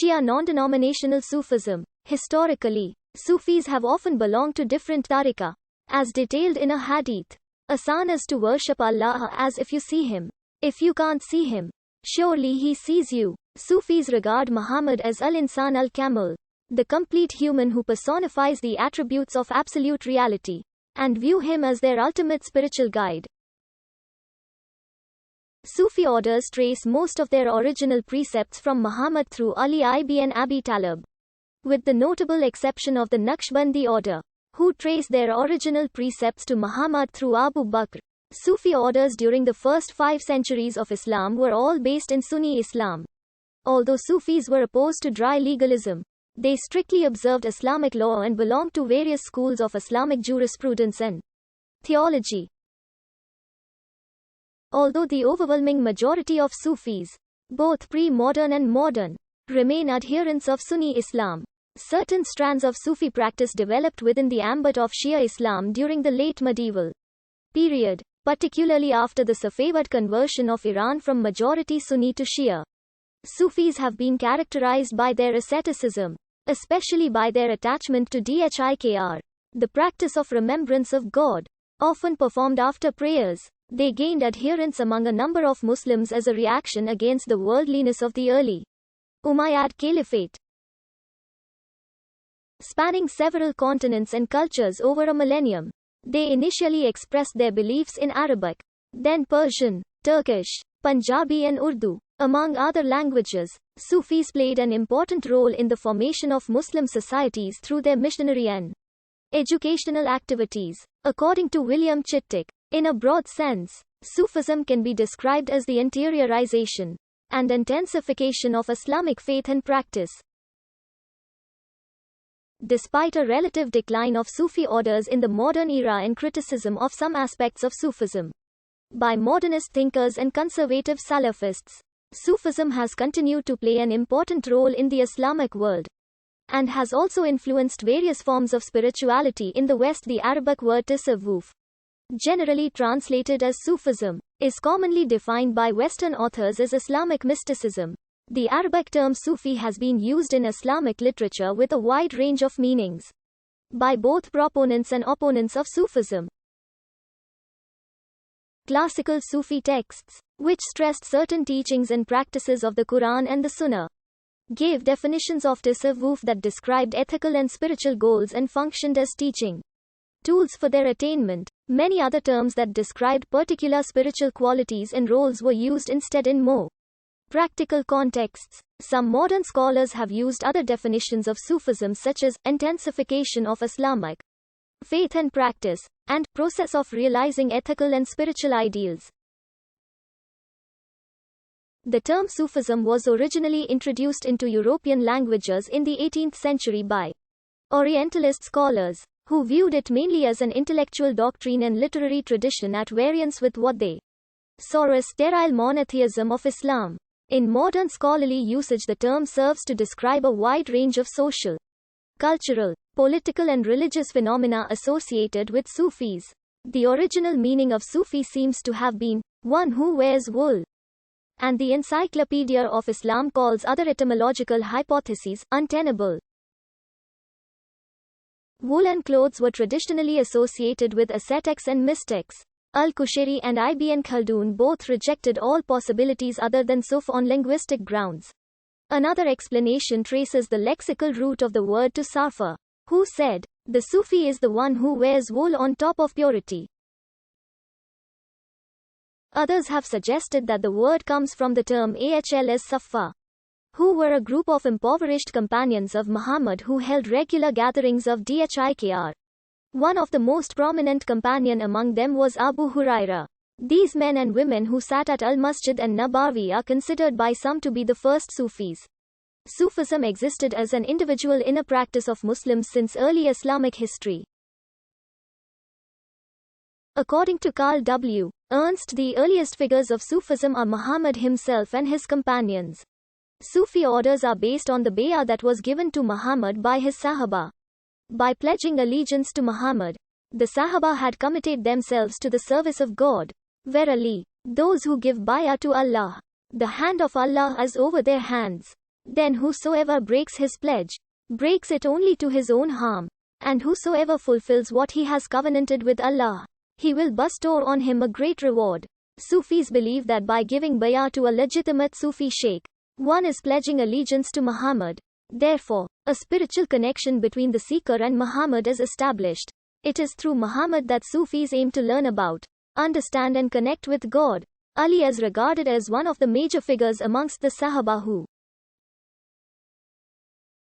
Shia non-denominational Sufism. Historically, Sufis have often belonged to different tariqah. As detailed in a hadith, asan is to worship Allah as if you see him. If you can't see him, surely he sees you. Sufis regard Muhammad as al-insan al-kamil, the complete human who personifies the attributes of absolute reality, and view him as their ultimate spiritual guide. Sufi orders trace most of their original precepts from Muhammad through Ali ibn Abi Talib, with the notable exception of the Naqshbandi order, who trace their original precepts to Muhammad through Abu Bakr. Sufi orders during the first 5 centuries of Islam were all based in Sunni Islam. Although Sufis were opposed to dry legalism, they strictly observed Islamic law and belonged to various schools of Islamic jurisprudence and theology. Although the overwhelming majority of Sufis, both pre-modern and modern, remain adherents of Sunni Islam, certain strands of Sufi practice developed within the ambit of Shia Islam during the late medieval period, particularly after the Safavid conversion of Iran from majority Sunni to Shia. Sufis have been characterized by their asceticism, especially by their attachment to dhikr, the practice of remembrance of God, often performed after prayers. They gained adherents among a number of Muslims as a reaction against the worldliness of the early Umayyad Caliphate. Spanning several continents and cultures over a millennium, they initially expressed their beliefs in Arabic, then Persian, Turkish, Punjabi and Urdu. Among other languages, Sufis played an important role in the formation of Muslim societies through their missionary and educational activities. According to William Chittick, in a broad sense, Sufism can be described as the interiorization and intensification of Islamic faith and practice. Despite a relative decline of Sufi orders in the modern era and criticism of some aspects of Sufism by modernist thinkers and conservative Salafists, Sufism has continued to play an important role in the Islamic world, and has also influenced various forms of spirituality in the West. The Arabic word tasawwuf, generally translated as Sufism, is commonly defined by Western authors as Islamic mysticism. The Arabic term Sufi has been used in Islamic literature with a wide range of meanings by both proponents and opponents of Sufism. Classical Sufi texts, which stressed certain teachings and practices of the Quran and the Sunnah, gave definitions of tasawwuf that described ethical and spiritual goals and functioned as teaching tools for their attainment. Many other terms that described particular spiritual qualities and roles were used instead in more practical contexts. Some modern scholars have used other definitions of Sufism such as intensification of Islamic faith and practice, and process of realizing ethical and spiritual ideals. The term Sufism was originally introduced into European languages in the 18th century by Orientalist scholars, who viewed it mainly as an intellectual doctrine and literary tradition at variance with what they saw as sterile monotheism of Islam. In modern scholarly usage, the term serves to describe a wide range of social, cultural, political and religious phenomena associated with Sufis. The original meaning of Sufi seems to have been one who wears wool, and the Encyclopedia of Islam calls other etymological hypotheses untenable. Woolen clothes were traditionally associated with ascetics and mystics. Al-Kushairi and Ibn Khaldun both rejected all possibilities other than Suf on linguistic grounds. Another explanation traces the lexical root of the word to Safa, who said, "The Sufi is the one who wears wool on top of purity." Others have suggested that the word comes from the term ahl as Safa, who were a group of impoverished companions of Muhammad who held regular gatherings of dhikr. One of the most prominent companion among them was Abu Huraira. These men and women who sat at Al-Masjid and Nabawi are considered by some to be the first Sufis. Sufism existed as an individual inner practice of Muslims since early Islamic history. According to Carl W. Ernst, the earliest figures of Sufism are Muhammad himself and his companions. Sufi orders are based on the bay'ah that was given to Muhammad by his Sahaba. By pledging allegiance to Muhammad, the Sahaba had committed themselves to the service of God. Verily, those who give bay'ah to Allah, the hand of Allah is over their hands. Then whosoever breaks his pledge, breaks it only to his own harm. And whosoever fulfills what he has covenanted with Allah, He will bestow on him a great reward. Sufis believe that by giving bay'ah to a legitimate Sufi sheikh, one is pledging allegiance to Muhammad. Therefore, a spiritual connection between the seeker and Muhammad is established. It is through Muhammad that Sufis aim to learn about, understand and connect with God. Ali is regarded as one of the major figures amongst the Sahaba who